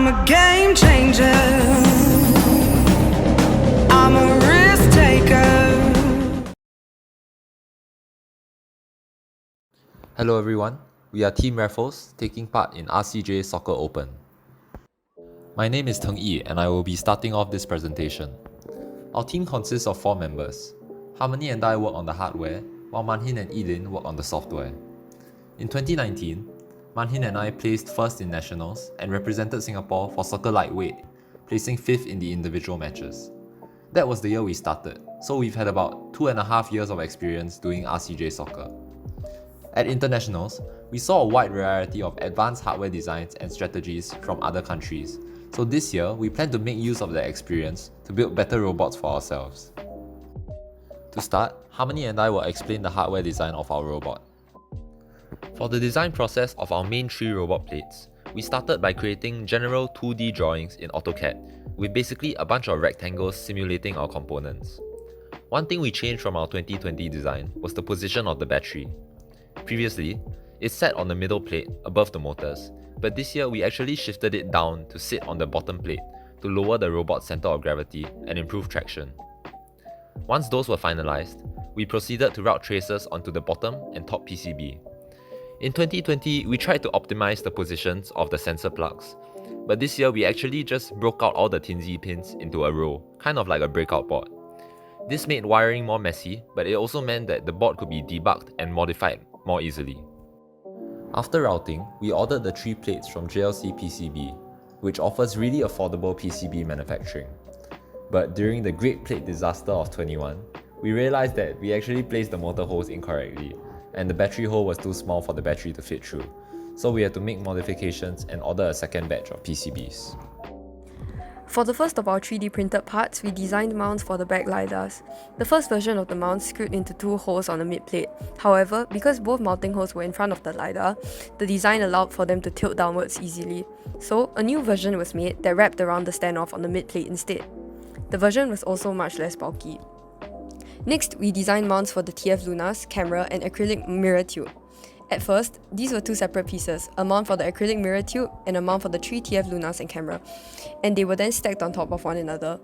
I'm a game changer. I'm a risk taker. Hello everyone, we are Team Raffles taking part in RCJ Soccer Open. My name is 𝗃𝗖𝗍 and I will be starting off this presentation. Our team consists of 4 members. 𝗲𝗲𝙗 and I work on the hardware, while Manhin and 𝗲𝗚 work on the software. In 2019, Manhin and I placed first in nationals and represented Singapore for soccer lightweight, placing 5th in the individual matches. That was the year we started, so we've had about 2.5 years of experience doing RCJ soccer. At internationals, we saw a wide variety of advanced hardware designs and strategies from other countries, so this year we plan to make use of that experience to build better robots for ourselves. To start, 𝗲𝗲𝙗 and I will explain the hardware design of our robot. For the design process of our main 3 robot plates, we started by creating general 2D drawings in AutoCAD, with basically a bunch of rectangles simulating our components. One thing we changed from our 2020 design was the position of the battery. Previously, it sat on the middle plate above the motors, but this year we actually shifted it down to sit on the bottom plate to lower the robot's center of gravity and improve traction. Once those were finalized, we proceeded to route traces onto the bottom and top PCB. In 2020, we tried to optimize the positions of the sensor plugs, but this year we actually just broke out all the 𝗃𝗍𝗃 pins into a row, kind of like a breakout board. This made wiring more messy, but it also meant that the board could be debugged and modified more easily. After routing, we ordered the 3 plates from JLC PCB, which offers really affordable PCB manufacturing. But during the Great Plate disaster of 21, we realized that we actually placed the motor holes incorrectly, and the battery hole was too small for the battery to fit through, so we had to make modifications and order a second batch of PCBs. For the first of our 3D printed parts, we designed mounts for the back lidars. The first version of the mount screwed into 2 holes on the mid-plate. However, because both mounting holes were in front of the lidar, the design allowed for them to tilt downwards easily. So, a new version was made that wrapped around the standoff on the mid-plate instead. The version was also much less bulky. Next, we designed mounts for the TF Lunas, camera, and acrylic mirror tube. At first, these were 2 separate pieces, a mount for the acrylic mirror tube and a mount for the 3 TF Lunas and camera, and they were then stacked on top of one another.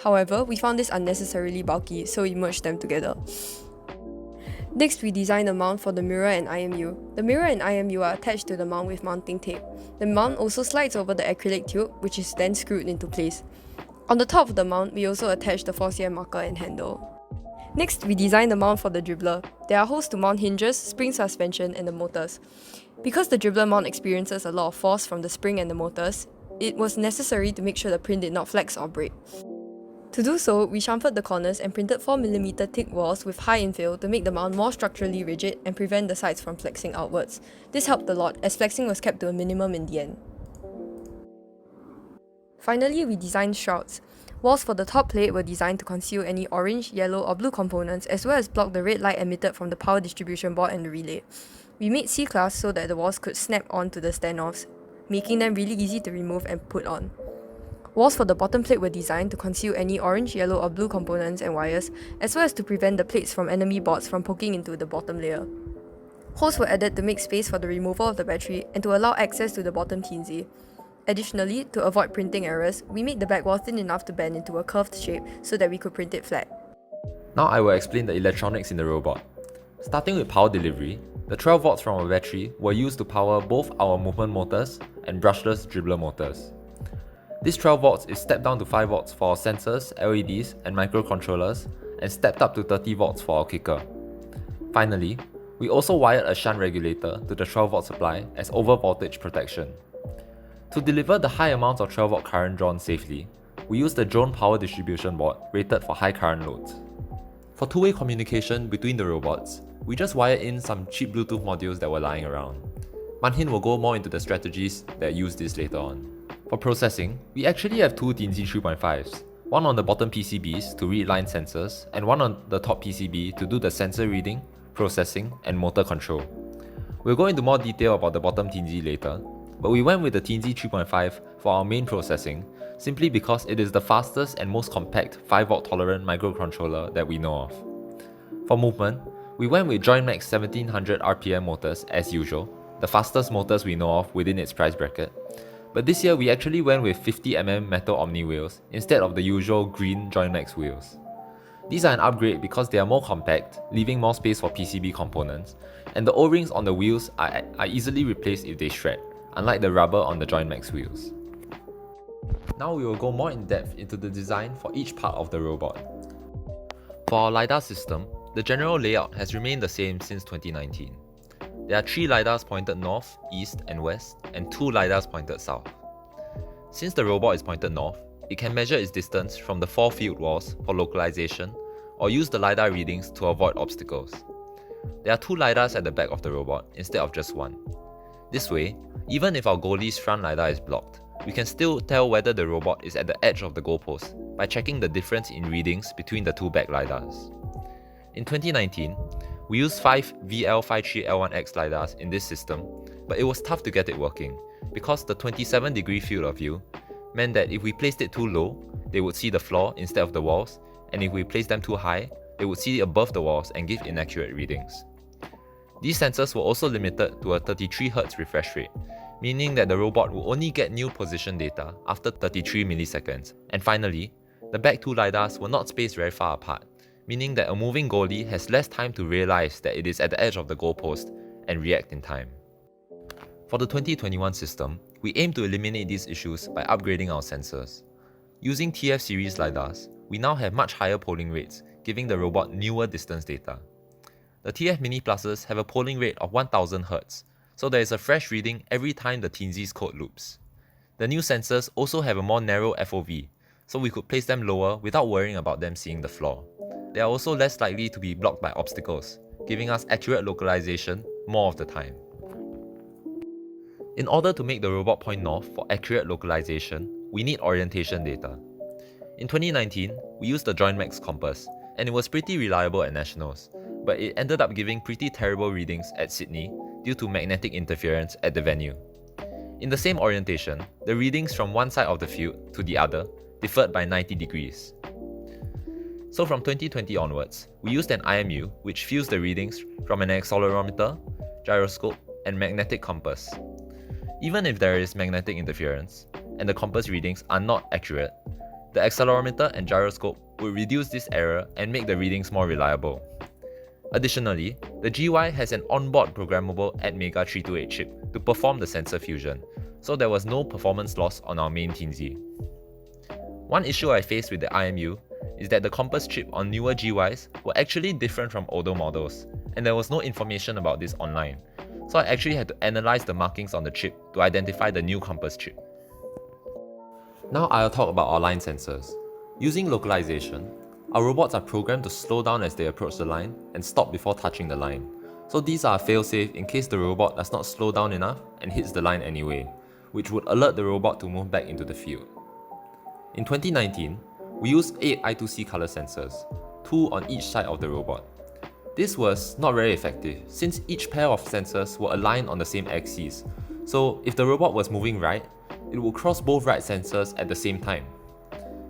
However, we found this unnecessarily bulky, so we merged them together. Next, we designed a mount for the mirror and IMU. The mirror and IMU are attached to the mount with mounting tape. The mount also slides over the acrylic tube, which is then screwed into place. On the top of the mount, we also attached the 4cm marker and handle. Next, we designed the mount for the dribbler. There are holes to mount hinges, spring suspension, and the motors. Because the dribbler mount experiences a lot of force from the spring and the motors, it was necessary to make sure the print did not flex or break. To do so, we chamfered the corners and printed 4mm thick walls with high infill to make the mount more structurally rigid and prevent the sides from flexing outwards. This helped a lot, as flexing was kept to a minimum in the end. Finally, we designed shrouds. Walls for the top plate were designed to conceal any orange, yellow, or blue components, as well as block the red light emitted from the power distribution board and the relay. We made C-class so that the walls could snap onto the standoffs, making them really easy to remove and put on. Walls for the bottom plate were designed to conceal any orange, yellow, or blue components and wires, as well as to prevent the plates from enemy boards from poking into the bottom layer. Holes were added to make space for the removal of the battery and to allow access to the bottom 𝗃𝗍𝗃. Additionally, to avoid printing errors, we made the back wall thin enough to bend into a curved shape so that we could print it flat. Now I will explain the electronics in the robot. Starting with power delivery, the 12 volts from our battery were used to power both our movement motors and brushless dribbler motors. This 12 volts is stepped down to 5 volts for our sensors, LEDs, and microcontrollers, and stepped up to 30 volts for our kicker. Finally, we also wired a shunt regulator to the 12 volt supply as overvoltage protection. To deliver the high amounts of 12 volt current drawn safely, we used the drone power distribution board rated for high current loads. For two-way communication between the robots, we just wired in some cheap Bluetooth modules that were lying around. Manhin will go more into the strategies that use this later on. For processing, we actually have 2 𝗃𝗍𝗃𝗃 3.5s, one on the bottom PCBs to read line sensors, and one on the top PCB to do the sensor reading, processing, and motor control. We'll go into more detail about the bottom 𝗃𝗍 later, but we went with the 𝗃𝗍 3.5 for our main processing simply because it is the fastest and most compact 5 volt tolerant microcontroller that we know of. For movement, we went with Jointmax 1700 RPM motors as usual, the fastest motors we know of within its price bracket, But this year we actually went with 50mm metal Omni wheels instead of the usual green Jointmax wheels. These are an upgrade because they are more compact, leaving more space for PCB components, and the O-rings on the wheels are easily replaced if they shred, unlike the rubber on the Jointmax wheels. Now we will go more in depth into the design for each part of the robot. For our LiDAR system, the general layout has remained the same since 2019. There are 3 LiDARs pointed north, east and west, and 2 LiDARs pointed south. Since the robot is pointed north, it can measure its distance from the 4 field walls for localization, or use the LiDAR readings to avoid obstacles. There are 2 LiDARs at the back of the robot instead of just 1. This way, even if our Goalie's front LiDAR is blocked, we can still tell whether the robot is at the edge of the goalpost by checking the difference in readings between the 2 back LiDARs. In 2019, we used 5 𝗣𝗲𝙯𝐶𝗽𝗋𝗄𝐿1X LiDARs in this system, but it was tough to get it working, because the 27-degree field of view meant that if we placed it too low, they would see the floor instead of the walls, and if we placed them too high, they would see above the walls and give inaccurate readings. These sensors were also limited to a 33 Hz refresh rate, meaning that the robot will only get new position data after 33 milliseconds. And finally, the back 2 LiDARs were not spaced very far apart, meaning that a moving goalie has less time to realize that it is at the edge of the goalpost and react in time. For the 2021 system, we aim to eliminate these issues by upgrading our sensors. Using TF series LiDARs, we now have much higher polling rates, giving the robot newer distance data. The TF Mini Pluses have a polling rate of 1000 Hz, so there is a fresh reading every time the 𝗘𝗲𝙜𝚀 code loops. The new sensors also have a more narrow FOV, so we could place them lower without worrying about them seeing the floor. They are also less likely to be blocked by obstacles, giving us accurate localization more of the time. In order to make the robot point north for accurate localization, we need orientation data. In 2019, we used the Jointmax compass, and it was pretty reliable at nationals, but it ended up giving pretty terrible readings at Sydney due to magnetic interference at the venue. In the same orientation, the readings from one side of the field to the other differed by 90 degrees. So from 2020 onwards, we used an IMU which fused the readings from an accelerometer, gyroscope, and magnetic compass. Even if there is magnetic interference, and the compass readings are not accurate, the accelerometer and gyroscope will reduce this error and make the readings more reliable. Additionally, the GY has an onboard programmable 𝗣𝗲𝙯328 chip to perform the sensor fusion, so there was no performance loss on our main 𝗘𝗲𝙯. One issue I faced with the IMU is that the compass chip on newer GYs were actually different from older models, and there was no information about this online, so I actually had to analyze the markings on the chip to identify the new compass chip. Now I'll talk about our line sensors. Using localization, our robots are programmed to slow down as they approach the line and stop before touching the line. So these are a fail-safe in case the robot does not slow down enough and hits the line anyway, which would alert the robot to move back into the field. In 2019, we used 8 I2C color sensors, 2 on each side of the robot. This was not very effective since each pair of sensors were aligned on the same axes, so if the robot was moving right, it would cross both right sensors at the same time.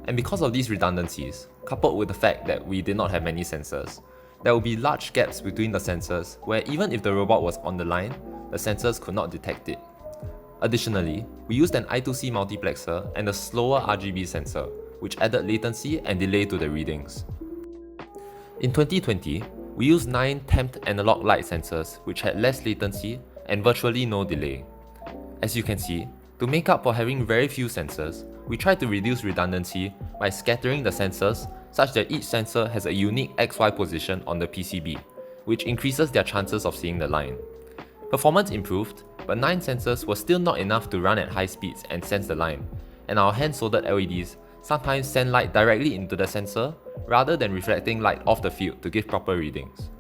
And because of these redundancies, coupled with the fact that we did not have many sensors, there would be large gaps between the sensors where even if the robot was on the line, the sensors could not detect it. Additionally, we used an I2C multiplexer and a slower RGB sensor, which added latency and delay to the readings. In 2020, we used 9 temped analog light sensors which had less latency and virtually no delay. As you can see, to make up for having very few sensors, we tried to reduce redundancy by scattering the sensors such that each sensor has a unique XY position on the PCB, which increases their chances of seeing the line. Performance improved, but 9 sensors were still not enough to run at high speeds and sense the line, and our hand-soldered LEDs sometimes send light directly into the sensor rather than reflecting light off the field to give proper readings.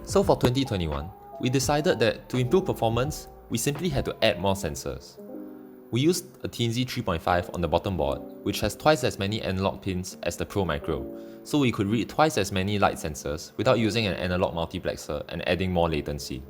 So for 2021, we decided that to improve performance, we simply had to add more sensors. We used a 𝗘𝗲𝙯 3.5 on the bottom board, which has twice as many analog pins as the Pro Micro, so we could read twice as many light sensors without using an analog multiplexer and adding more latency.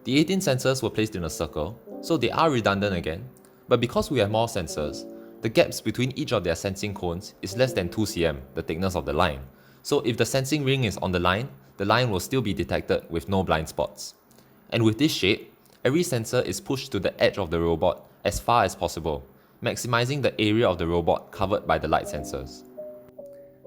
The 18 sensors were placed in a circle, so they are redundant again, but because we have more sensors, the gaps between each of their sensing cones is less than 2 cm, the thickness of the line. So if the sensing ring is on the line will still be detected with no blind spots. And with this shape, every sensor is pushed to the edge of the robot as far as possible, maximizing the area of the robot covered by the light sensors.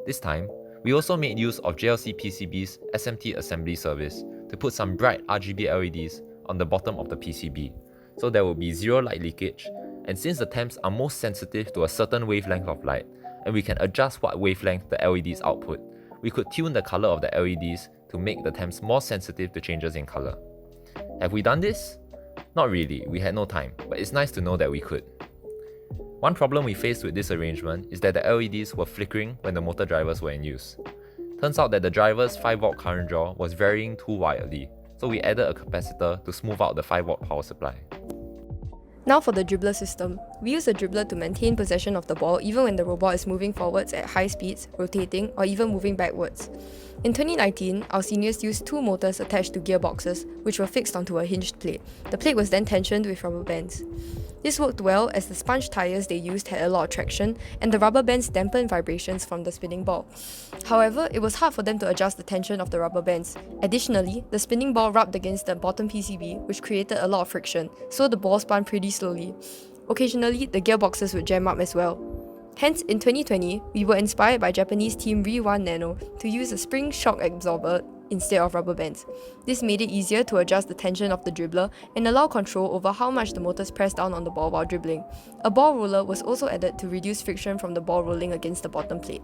This time, we also made use of JLC PCB's SMT assembly service to put some bright RGB LEDs on the bottom of the PCB, so there will be zero light leakage, and since the temps are most sensitive to a certain wavelength of light, and we can adjust what wavelength the LEDs output, we could tune the color of the LEDs to make the temps more sensitive to changes in color. Have we done this? Not really, we had no time, but it's nice to know that we could. One problem we faced with this arrangement is that the LEDs were flickering when the motor drivers were in use. Turns out that the driver's 5V current draw was varying too wildly, so we added a capacitor to smooth out the 5V power supply. Now for the dribbler system. We use a dribbler to maintain possession of the ball even when the robot is moving forwards at high speeds, rotating, or even moving backwards. In 2019, our seniors used two motors attached to gearboxes, which were fixed onto a hinged plate. The plate was then tensioned with rubber bands. This worked well as the sponge tyres they used had a lot of traction, and the rubber bands dampened vibrations from the spinning ball. However, it was hard for them to adjust the tension of the rubber bands. Additionally, the spinning ball rubbed against the bottom PCB, which created a lot of friction, so the ball spun pretty slowly. Occasionally, the gearboxes would jam up as well. Hence, in 2020, we were inspired by Japanese team 𝗲𝗏 Nano to use a spring shock absorber instead of rubber bands. This made it easier to adjust the tension of the dribbler and allow control over how much the motors press down on the ball while dribbling. A ball roller was also added to reduce friction from the ball rolling against the bottom plate.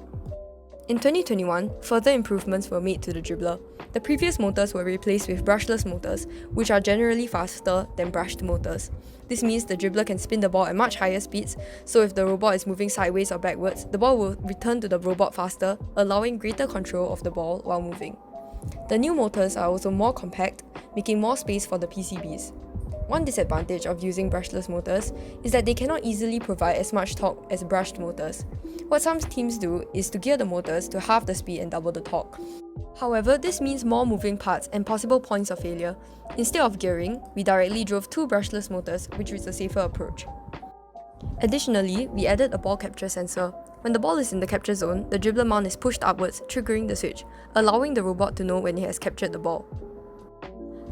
In 2021, further improvements were made to the dribbler. The previous motors were replaced with brushless motors, which are generally faster than brushed motors. This means the dribbler can spin the ball at much higher speeds, so if the robot is moving sideways or backwards, the ball will return to the robot faster, allowing greater control of the ball while moving. The new motors are also more compact, making more space for the PCBs. One disadvantage of using brushless motors is that they cannot easily provide as much torque as brushed motors. What some teams do is to gear the motors to half the speed and double the torque. However, this means more moving parts and possible points of failure. Instead of gearing, we directly drove two brushless motors, which is a safer approach. Additionally, we added a ball capture sensor. When the ball is in the capture zone, the dribbler mount is pushed upwards, triggering the switch, allowing the robot to know when it has captured the ball.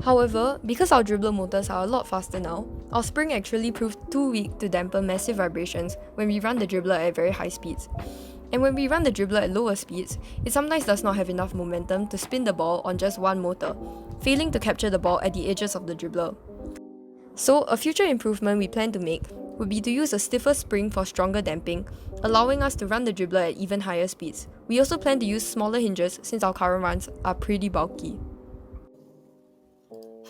However, because our dribbler motors are a lot faster now, our spring actually proved too weak to dampen massive vibrations when we run the dribbler at very high speeds. And when we run the dribbler at lower speeds, it sometimes does not have enough momentum to spin the ball on just one motor, failing to capture the ball at the edges of the dribbler. So, a future improvement we plan to make would be to use a stiffer spring for stronger damping, allowing us to run the dribbler at even higher speeds. We also plan to use smaller hinges since our current runs are pretty bulky.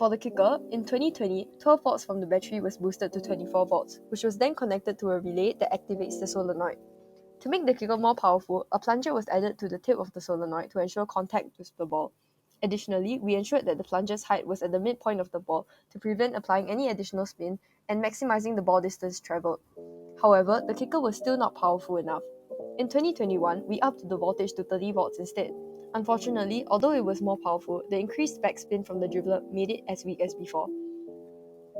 For the kicker, in 2020, 12 volts from the battery was boosted to 24 volts, which was then connected to a relay that activates the solenoid. To make the kicker more powerful, a plunger was added to the tip of the solenoid to ensure contact with the ball. Additionally, we ensured that the plunger's height was at the midpoint of the ball to prevent applying any additional spin and maximizing the ball distance traveled. However, the kicker was still not powerful enough. In 2021, we upped the voltage to 30 volts instead. Unfortunately, although it was more powerful, the increased backspin from the dribbler made it as weak as before.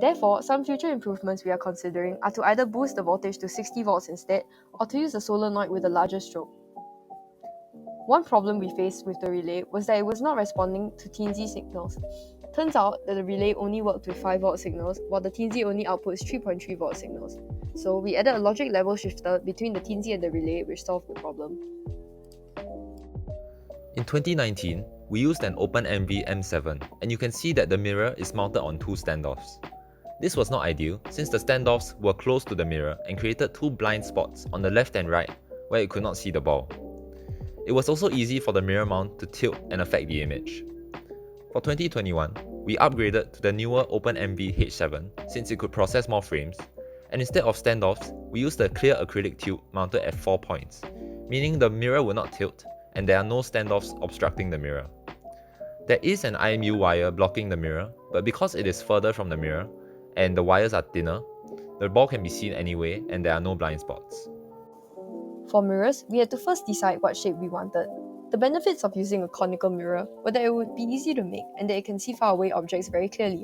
Therefore, some future improvements we are considering are to either boost the voltage to 60 volts instead, or to use a solenoid with a larger stroke. One problem we faced with the relay was that it was not responding to 𝗃𝗍 signals. Turns out that the relay only worked with 5V signals, while the 𝗃𝗍 only outputs 3.3V signals. So we added a logic level shifter between the 𝗃𝗍 and the relay, which solved the problem. In 2019, we used an OpenMV M7, and you can see that the mirror is mounted on two standoffs. This was not ideal since the standoffs were close to the mirror and created two blind spots on the left and right where it could not see the ball. It was also easy for the mirror mount to tilt and affect the image. For 2021, we upgraded to the newer OpenMV H7 since it could process more frames, and instead of standoffs, we used a clear acrylic tube mounted at 4 points, meaning the mirror will not tilt and there are no standoffs obstructing the mirror. There is an IMU wire blocking the mirror, but because it is further from the mirror and the wires are thinner, the ball can be seen anyway and there are no blind spots. For mirrors, we had to first decide what shape we wanted. The benefits of using a conical mirror were that it would be easy to make and that it can see far away objects very clearly,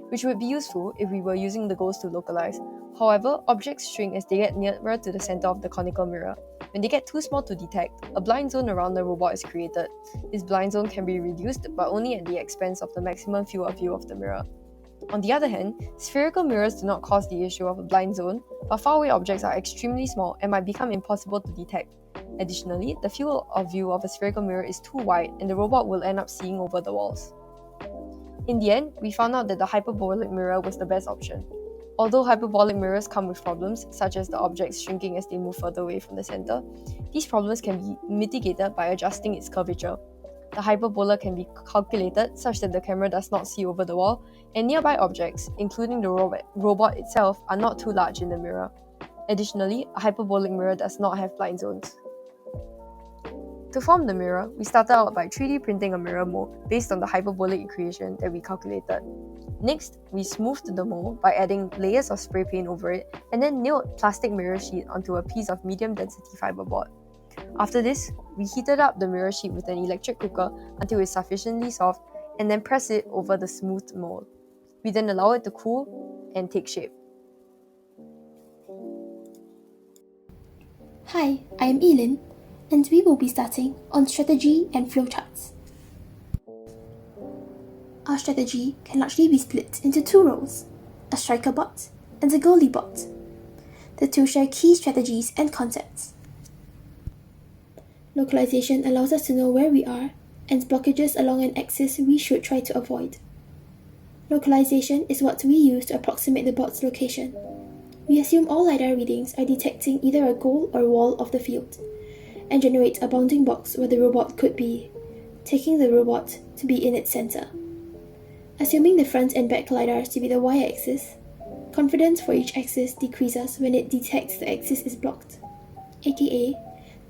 which would be useful if we were using the goals to localize. However, objects shrink as they get nearer to the center of the conical mirror. When they get too small to detect, a blind zone around the robot is created. This blind zone can be reduced, but only at the expense of the maximum field of view of the mirror. On the other hand, spherical mirrors do not cause the issue of a blind zone, but faraway objects are extremely small and might become impossible to detect. Additionally, the field of view of a spherical mirror is too wide and the robot will end up seeing over the walls. In the end, we found out that the hyperbolic mirror was the best option. Although hyperbolic mirrors come with problems, such as the objects shrinking as they move further away from the center, these problems can be mitigated by adjusting its curvature. The hyperbola can be calculated such that the camera does not see over the wall, and nearby objects, including the robot itself, are not too large in the mirror. Additionally, a hyperbolic mirror does not have blind zones. To form the mirror, we started out by 3D printing a mirror mold based on the hyperbolic equation that we calculated. Next, we smoothed the mold by adding layers of spray paint over it and then nailed plastic mirror sheet onto a piece of medium density fiberboard. After this, we heated up the mirror sheet with an electric cooker until it's sufficiently soft and then press it over the smoothed mold. We then allow it to cool and take shape. Hi, I am Elin, and we will be starting on strategy and flowcharts. Our strategy can largely be split into two roles, a striker bot and a goalie bot. The two share key strategies and concepts. Localization allows us to know where we are and blockages along an axis we should try to avoid. Localization is what we use to approximate the bot's location. We assume all LiDAR readings are detecting either a goal or wall of the field, and generate a bounding box where the robot could be, taking the robot to be in its center. Assuming the front and back LiDARs to be the y-axis, confidence for each axis decreases when it detects the axis is blocked, aka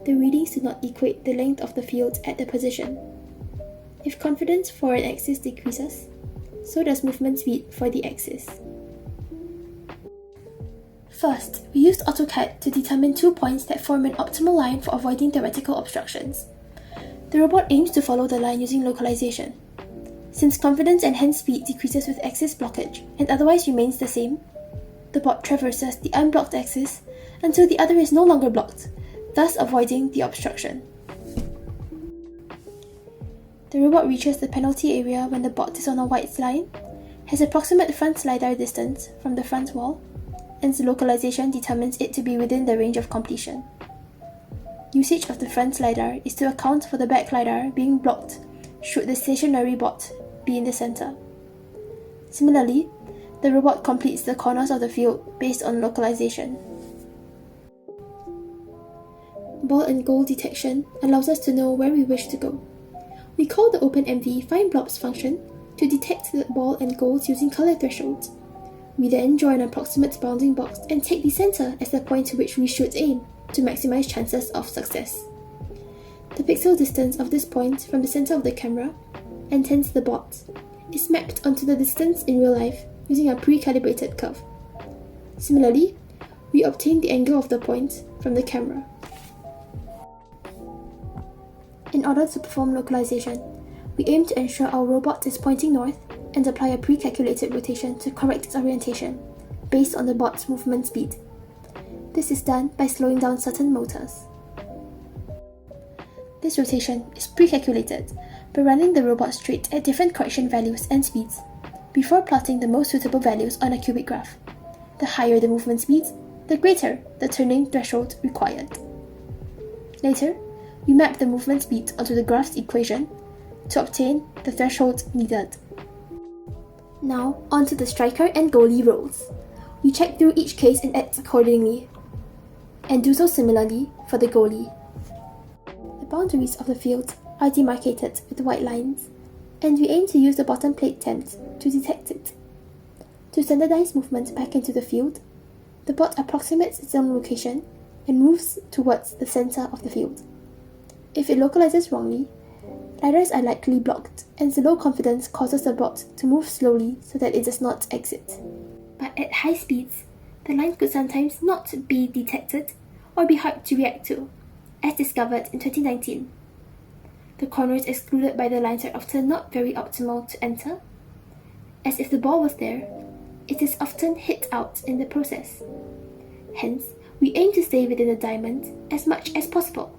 the readings do not equate the length of the field at the position. If confidence for an axis decreases, so does movement speed for the axis. First, we used AutoCAD to determine 2 points that form an optimal line for avoiding theoretical obstructions. The robot aims to follow the line using localization. Since confidence and hence speed decreases with axis blockage and otherwise remains the same, the bot traverses the unblocked axis until the other is no longer blocked, thus avoiding the obstruction. The robot reaches the penalty area when the bot is on a white line, has approximate front LiDAR distance from the front wall, and the localization determines it to be within the range of completion. Usage of the front LiDAR is to account for the back LiDAR being blocked should the stationary bot be in the center. Similarly, the robot completes the corners of the field based on localization. Ball and goal detection allows us to know where we wish to go. We call the OpenMV find blobs function to detect the ball and goals using color thresholds. We then draw an approximate bounding box and take the center as the point to which we should aim to maximize chances of success. The pixel distance of this point from the center of the camera, and hence the bot, is mapped onto the distance in real life using a pre-calibrated curve. Similarly, we obtain the angle of the point from the camera. In order to perform localization, we aim to ensure our robot is pointing north and apply a pre-calculated rotation to correct its orientation, based on the bot's movement speed. This is done by slowing down certain motors. This rotation is pre-calculated by running the robot straight at different correction values and speeds, before plotting the most suitable values on a cubic graph. The higher the movement speeds, the greater the turning threshold required. Later, we map the movement speed onto the graph's equation to obtain the threshold needed. Now, onto the striker and goalie roles. We check through each case and act accordingly, and do so similarly for the goalie. The boundaries of the field are demarcated with white lines, and we aim to use the bottom plate tent to detect it. To standardize movement back into the field, the bot approximates its own location and moves towards the center of the field. If it localizes wrongly, LiDARs are likely blocked, and the low confidence causes the bot to move slowly so that it does not exit. But at high speeds, the line could sometimes not be detected or be hard to react to, as discovered in 2019. The corners excluded by the lines are often not very optimal to enter, as if the ball was there, it is often hit out in the process. Hence, we aim to stay within the diamond as much as possible.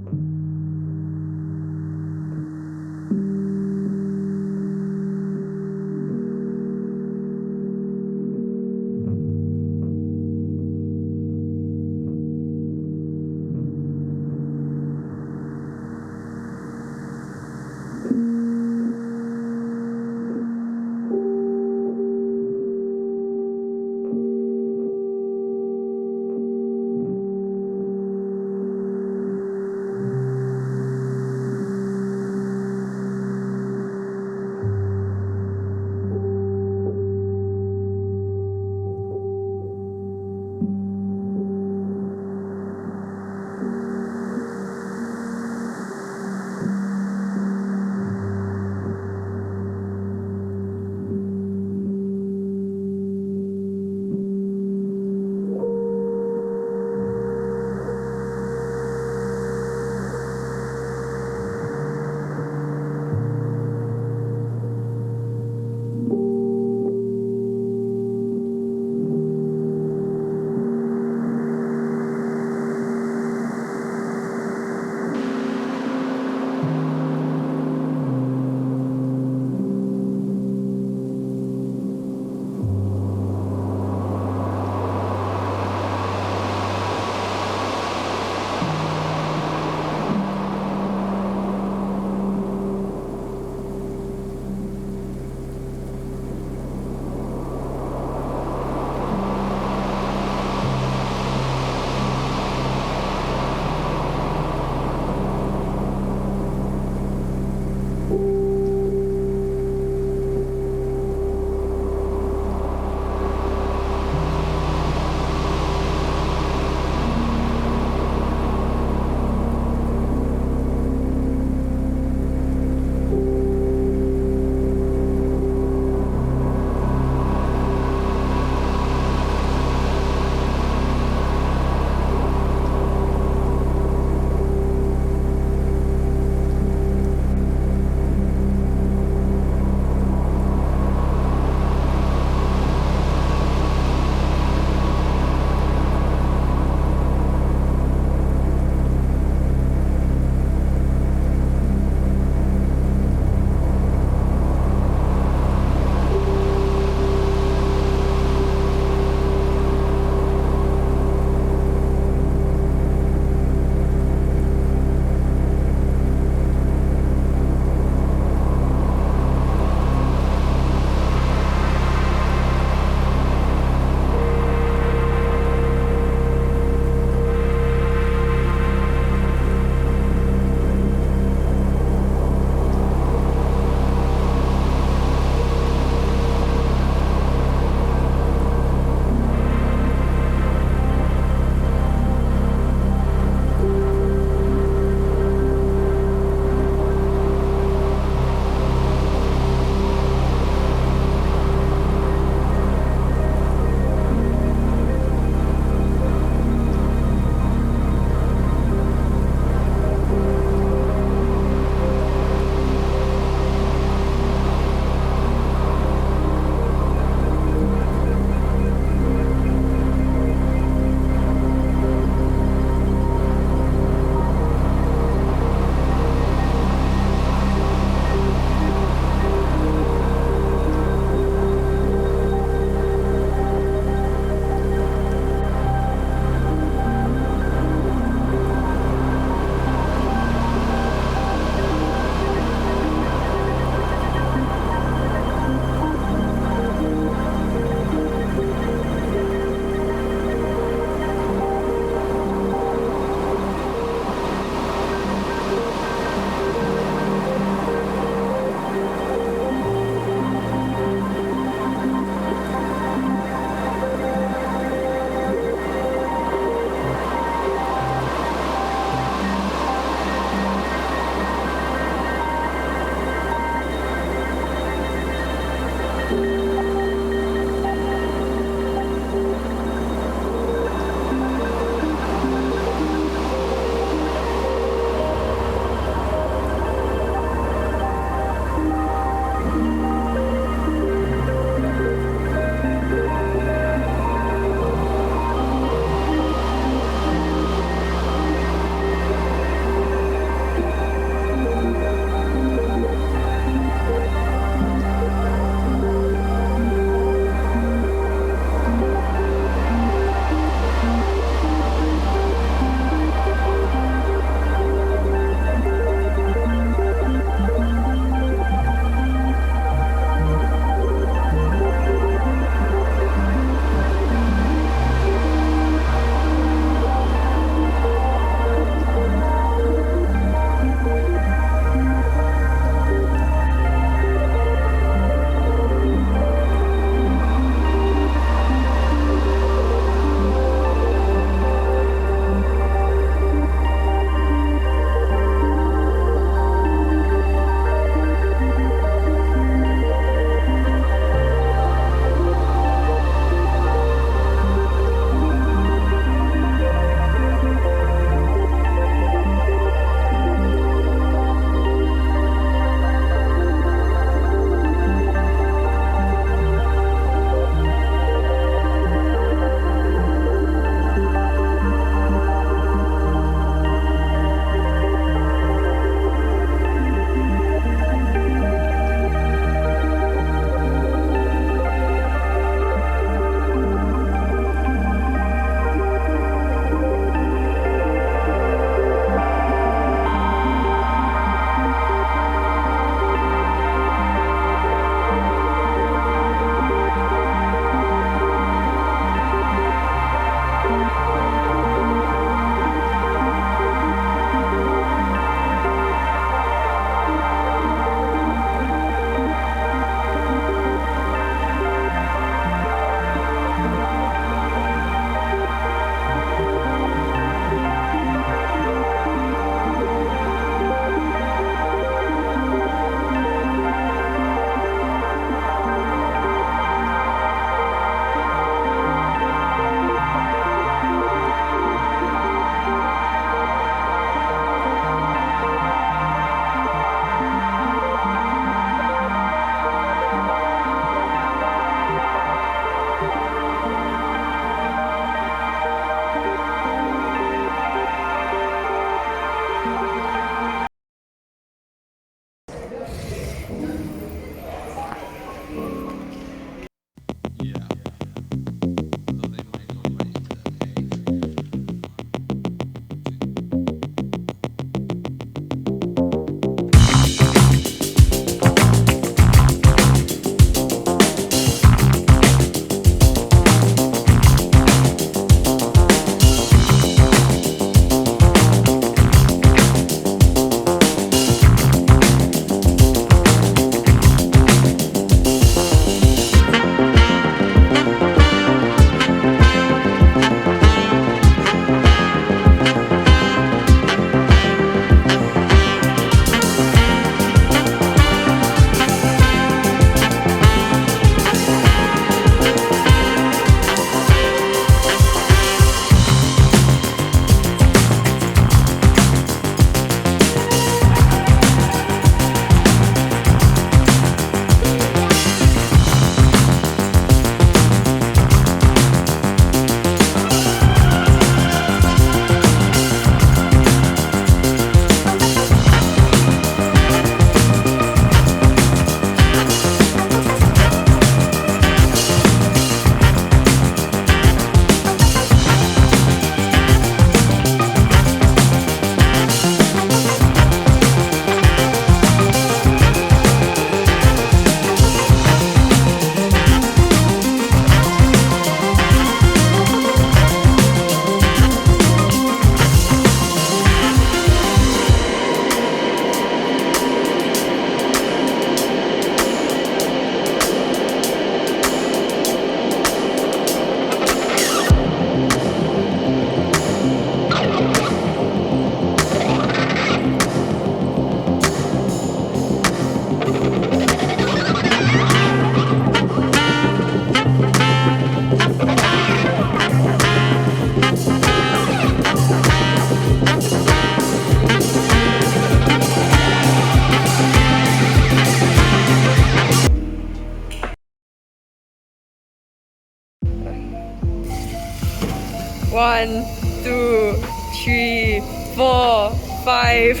1, 2, 3, 4, 5.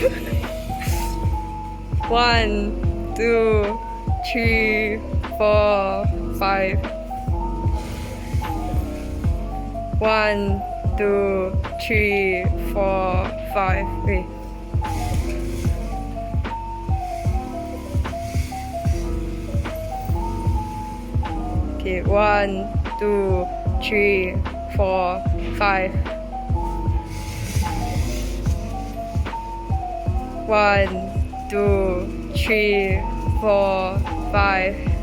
1, 2, 3, 4, 5. 1, 2, 3, 4, 5. Wait. Okay, 1, 2, 3, 4, 5. 1, 2, 3, 4, 5.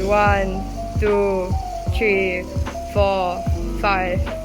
1, 2, 3, 4, 5.